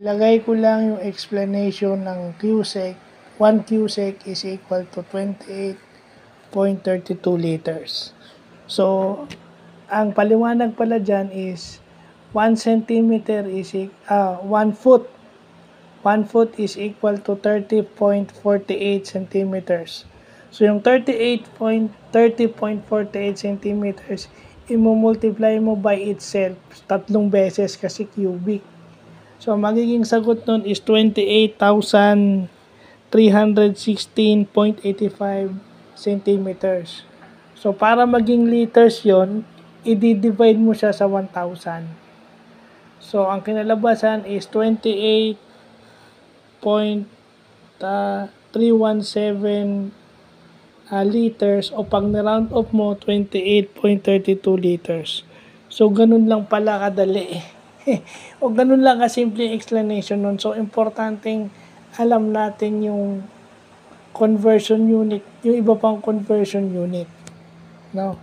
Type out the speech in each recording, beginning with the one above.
Lagay ko lang yung explanation ng cubic. 1 cubic is equal to 28.32 liters. So, ang paliwanag pala dyan is 1 centimeter is 1 foot. 1 foot is equal to 30.48 centimeters. So, yung 30.48 centimeters, i-multiply mo by itself 3 beses kasi cubic. So, magiging sagot nun is 28,316.85 centimeters. So, para maging liters yon, i-divide mo siya sa 1,000. So, ang kinalabasan is 28.317 liters o pag na-round off mo, 28.32 liters. So, ganun lang pala kadali. O ganun lang kasimple explanation nun. So, importanteng alam natin yung conversion unit, yung iba pang conversion unit. No?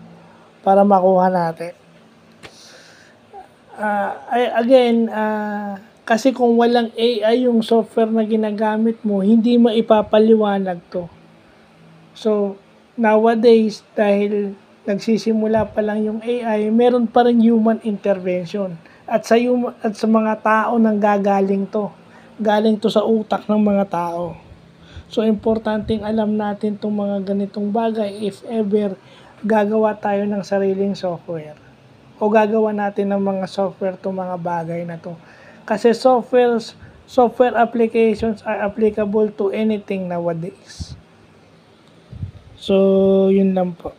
Para makuha natin. Kasi kung walang AI yung software na ginagamit mo, hindi maipapaliwanag to. So, nowadays, dahil nagsisimula pa lang yung AI, meron pa rin human intervention. At sa mga tao nang gagaling to. Galing to sa utak ng mga tao. So, importanteng alam natin itong mga ganitong bagay if ever gagawa tayo ng sariling software. O gagawa natin ng mga software itong mga bagay na to. Kasi software applications are applicable to anything nowadays. So, yun lang po.